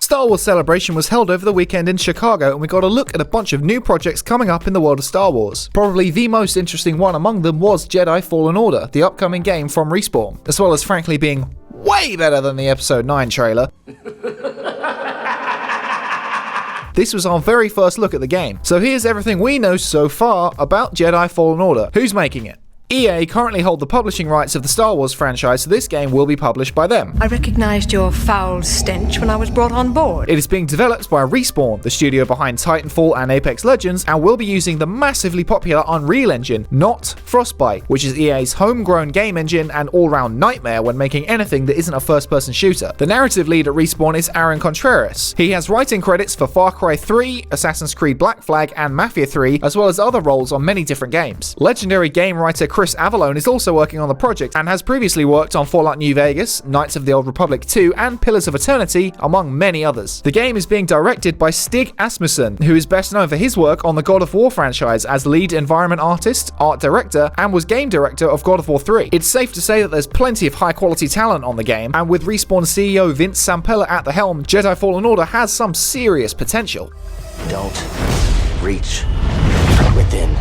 Star Wars Celebration was held over the weekend in Chicago, and we got a look at a bunch of new projects coming up in the world of Star Wars. Probably the most interesting one among them was Jedi Fallen Order, the upcoming game from Respawn, as well as frankly being way better than the Episode 9 trailer. This was our very first look at the game, so here's everything we know so far about Jedi Fallen Order. Who's making it? EA currently hold the publishing rights of the Star Wars franchise, so this game will be published by them. I recognised your foul stench when I was brought on board. It is being developed by Respawn, the studio behind Titanfall and Apex Legends, and will be using the massively popular Unreal Engine, not Frostbite, which is EA's homegrown game engine and all-round nightmare when making anything that isn't a first-person shooter. The narrative lead at Respawn is Aaron Contreras. He has writing credits for Far Cry 3, Assassin's Creed Black Flag, and Mafia 3, as well as other roles on many different games. Legendary game writer Chris Avallone is also working on the project and has previously worked on Fallout New Vegas, Knights of the Old Republic 2, and Pillars of Eternity, among many others. The game is being directed by Stig Asmussen, who is best known for his work on the God of War franchise as lead environment artist, art director, and was game director of God of War 3. It's safe to say that there's plenty of high-quality talent on the game, and with Respawn CEO Vince Zampella at the helm, Jedi Fallen Order has some serious potential. Don't reach within.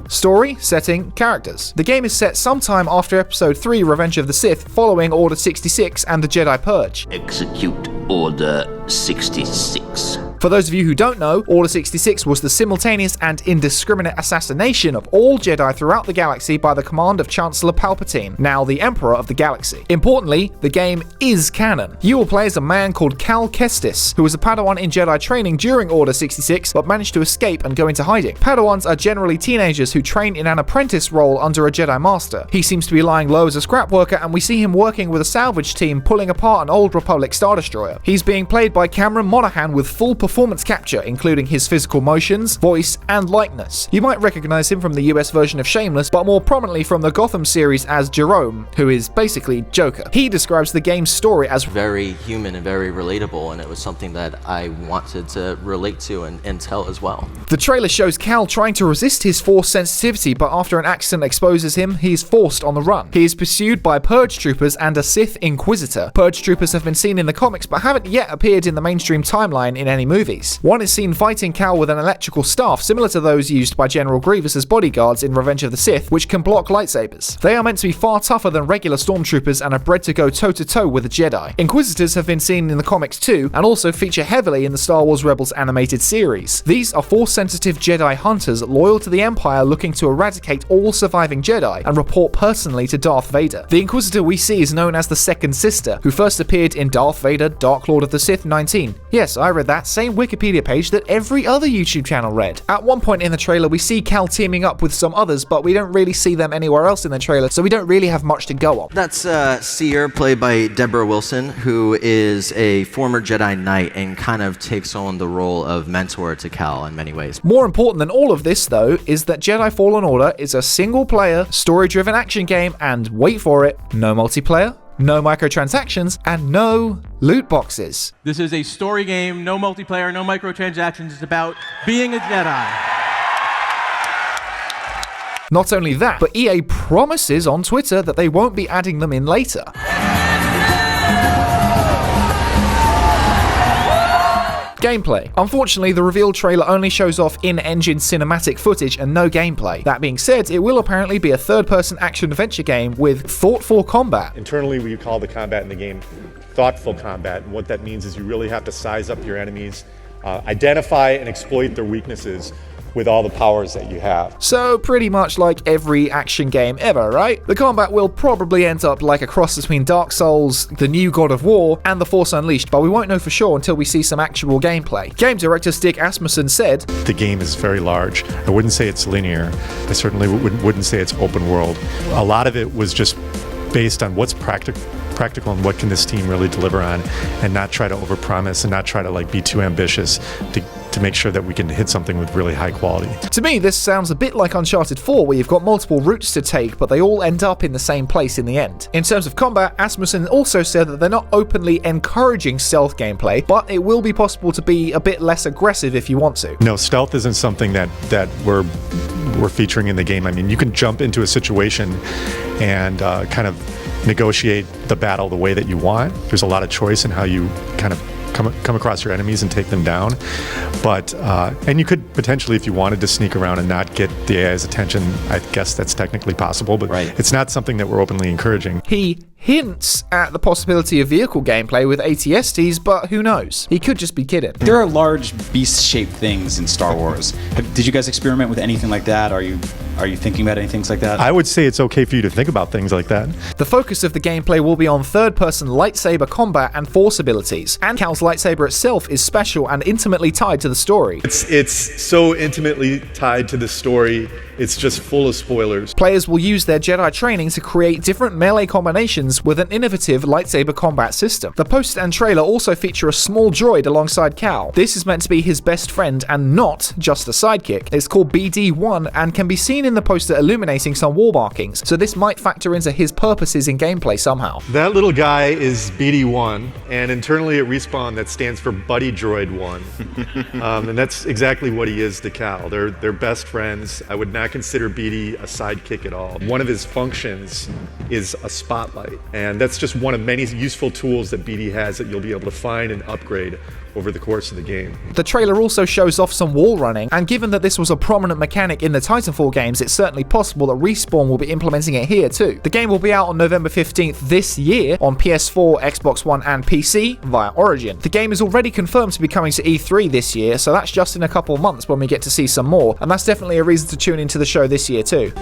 Story, setting, characters. The game is set sometime after Episode 3 Revenge of the Sith, following Order 66 and the Jedi Purge. Execute Order 66. For those of you who don't know, Order 66 was the simultaneous and indiscriminate assassination of all Jedi throughout the galaxy by the command of Chancellor Palpatine, now the Emperor of the Galaxy. Importantly, the game is canon. You will play as a man called Cal Kestis, who was a Padawan in Jedi training during Order 66, but managed to escape and go into hiding. Padawans are generally teenagers who train in an apprentice role under a Jedi Master. He seems to be lying low as a scrap worker, and we see him working with a salvage team pulling apart an old Republic Star Destroyer. He's being played by Cameron Monaghan with full performance capture, including his physical motions, voice, and likeness. You might recognize him from the US version of Shameless, but more prominently from the Gotham series as Jerome, who is basically Joker. He describes the game's story as very human and very relatable, and it was something that I wanted to relate to and tell as well. The trailer shows Cal trying to resist his Force sensitivity, but after an accident exposes him, he is forced on the run. He is pursued by Purge Troopers and a Sith Inquisitor. Purge Troopers have been seen in the comics, but haven't yet appeared in the mainstream timeline in any movies. One is seen fighting Cal with an electrical staff similar to those used by General Grievous as bodyguards in Revenge of the Sith, which can block lightsabers. They are meant to be far tougher than regular stormtroopers and are bred to go toe-to-toe with a Jedi. Inquisitors have been seen in the comics too, and also feature heavily in the Star Wars Rebels animated series. These are Force-sensitive Jedi hunters loyal to the Empire, looking to eradicate all surviving Jedi and report personally to Darth Vader. The Inquisitor we see is known as the Second Sister, who first appeared in Darth Vader Dark Lord of the Sith 19. Yes, I read that same Wikipedia page that every other YouTube channel read. At one point in the trailer, we see Cal teaming up with some others, but we don't really see them anywhere else in the trailer, so we don't really have much to go on. That's Seer, played by Deborah Wilson, who is a former Jedi Knight and kind of takes on the role of mentor to Cal in many ways. More important than all of this, though, is that Jedi Fallen Order is a single-player, story-driven action game, and wait for it, no multiplayer, no microtransactions, and no loot boxes. This is a story game, no multiplayer, no microtransactions. It's about being a Jedi. Not only that, but EA promises on Twitter that they won't be adding them in later. Gameplay. Unfortunately, the reveal trailer only shows off in-engine cinematic footage and no gameplay. That being said, it will apparently be a third-person action-adventure game with thoughtful combat. Internally, we call the combat in the game thoughtful combat, and what that means is you really have to size up your enemies, identify and exploit their weaknesses with all the powers that you have. So pretty much like every action game ever, right? The combat will probably end up like a cross between Dark Souls, the new God of War, and The Force Unleashed, but we won't know for sure until we see some actual gameplay. Game director Stig Asmussen said, "The game is very large. I wouldn't say it's linear. I certainly wouldn't say it's open world. A lot of it was just based on what's practical and what can this team really deliver on, and not try to overpromise and not try to like be too ambitious to make sure that we can hit something with really high quality. To me, this sounds a bit like Uncharted 4, where you've got multiple routes to take, but they all end up in the same place in the end. In terms of combat, Asmussen also said that they're not openly encouraging stealth gameplay, but it will be possible to be a bit less aggressive if you want to. No, stealth isn't something that we're featuring in the game. I mean, you can jump into a situation and kind of negotiate the battle the way that you want. There's a lot of choice in how you kind of come across your enemies and take them down, but and you could potentially, if you wanted to sneak around and not get the AI's attention, I guess that's technically possible, but it's not something that we're openly encouraging. He hints at the possibility of vehicle gameplay with ATSTs, but who knows? He could just be kidding. There are large beast-shaped things in Star Wars. Did you guys experiment with anything like that? Are you thinking about anything like that? I would say it's okay for you to think about things like that. The focus of the gameplay will be on third-person lightsaber combat and force abilities, and Cal's lightsaber itself is special and intimately tied to the story. It's so intimately tied to the story, it's just full of spoilers. Players will use their Jedi training to create different melee combinations with an innovative lightsaber combat system. The poster and trailer also feature a small droid alongside Cal. This is meant to be his best friend and not just a sidekick. It's called BD-1 and can be seen in the poster illuminating some wall markings, so this might factor into his purposes in gameplay somehow. That little guy is BD-1, and internally at Respawn that stands for Buddy Droid 1. And that's exactly what he is to Cal. They're best friends. I would not consider BD a sidekick at all. One of his functions is a spotlight, and that's just one of many useful tools that BD has that you'll be able to find and upgrade over the course of the game. The trailer also shows off some wall running, and given that this was a prominent mechanic in the Titanfall games, it's certainly possible that Respawn will be implementing it here too. The game will be out on November 15th this year on PS4, Xbox One and PC via Origin. The game is already confirmed to be coming to E3 this year, so that's just in a couple of months when we get to see some more, and that's definitely a reason to tune into the show this year too.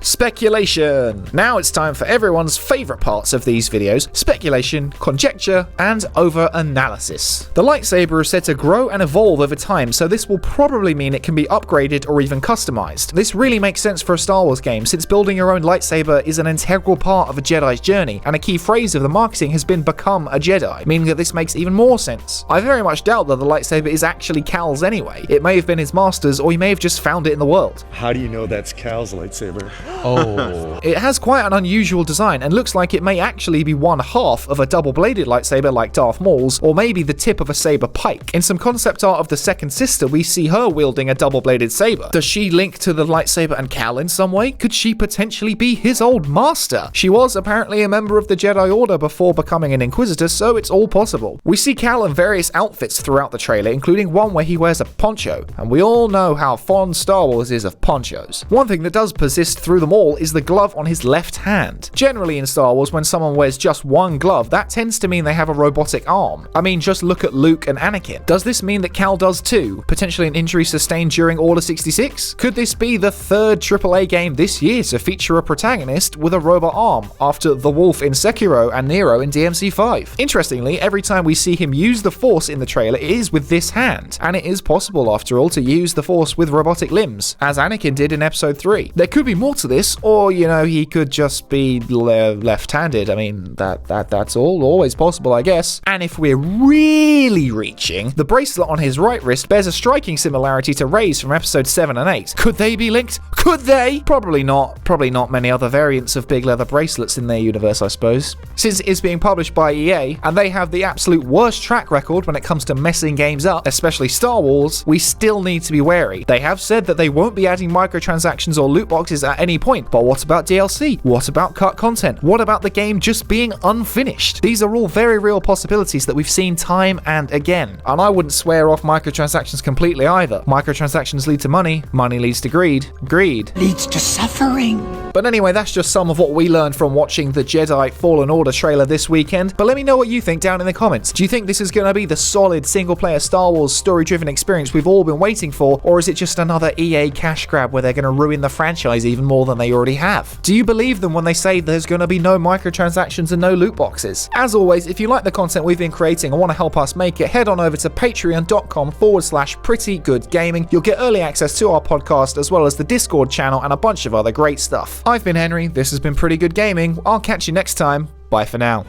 Speculation! Now it's time for everyone's favourite parts of these videos: speculation, conjecture, and over-analysis. The lightsaber is said to grow and evolve over time, so this will probably mean it can be upgraded or even customized. This really makes sense for a Star Wars game, since building your own lightsaber is an integral part of a Jedi's journey, and a key phrase of the marketing has been "become a Jedi," meaning that this makes even more sense. I very much doubt that the lightsaber is actually Cal's anyway. It may have been his master's, or he may have just found it in the world. How do you know that's Cal's lightsaber? Oh. It has quite an unusual design and looks like it may actually be one half of a double-bladed lightsaber like Darth Maul's, or maybe the tip of a saber pike. In some concept art of the second sister, we see her wielding a double-bladed saber. Does she link to the lightsaber and Cal in some way? Could she potentially be his old master? She was apparently a member of the Jedi Order before becoming an Inquisitor, so it's all possible. We see Cal in various outfits throughout the trailer, including one where he wears a poncho, and we all know how fond Star Wars is of ponchos. One thing that does persist through them all is the glove on his left hand. Generally in Star Wars, when someone wears just one glove, that tends to mean they have a robotic arm. I mean, just look at Luke and Anakin. Does this mean that Cal does too? Potentially an injury sustained during Order 66? Could this be the third AAA game this year to feature a protagonist with a robot arm, after the Wolf in Sekiro and Nero in DMC5? Interestingly, every time we see him use the Force in the trailer, it is with this hand, and it is possible, after all, to use the Force with robotic limbs, as Anakin did in Episode 3. There could be more to this, or, you know, he could just be left-handed. I mean, that's always possible, I guess. And if we're really reaching, the bracelet on his right wrist bears a striking similarity to Rey's from Episode 7 and 8. Could they be linked? Could they? Probably not. Probably not many other variants of big leather bracelets in their universe, I suppose. Since it is being published by EA, and they have the absolute worst track record when it comes to messing games up, especially Star Wars, we still need to be wary. They have said that they won't be adding microtransactions or loot boxes at any point, but what about DLC? What about cut content? What about the game just being unfinished? These are all very real possibilities that we've seen time and again. And I wouldn't swear off microtransactions completely either. Microtransactions lead to money, money leads to greed, greed Leads to suffering. But anyway, that's just some of what we learned from watching the Jedi Fallen Order trailer this weekend. But let me know what you think down in the comments. Do you think this is going to be the solid single-player Star Wars story-driven experience we've all been waiting for, or is it just another EA cash grab where they're going to ruin the franchise even more than they already have? Do you believe them when they say there's going to be no microtransactions and no loot boxes? As always, if you like the content we've been creating and want to help us make it, head on over to patreon.com/prettygoodgaming. You'll get early access to our podcast as well as the Discord channel and a bunch of other great stuff. I've been Henry, this has been Pretty Good Gaming. I'll catch you next time. Bye for now.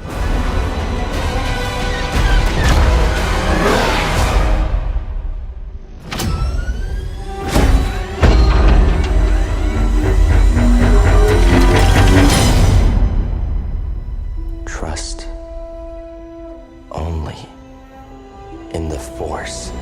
Force.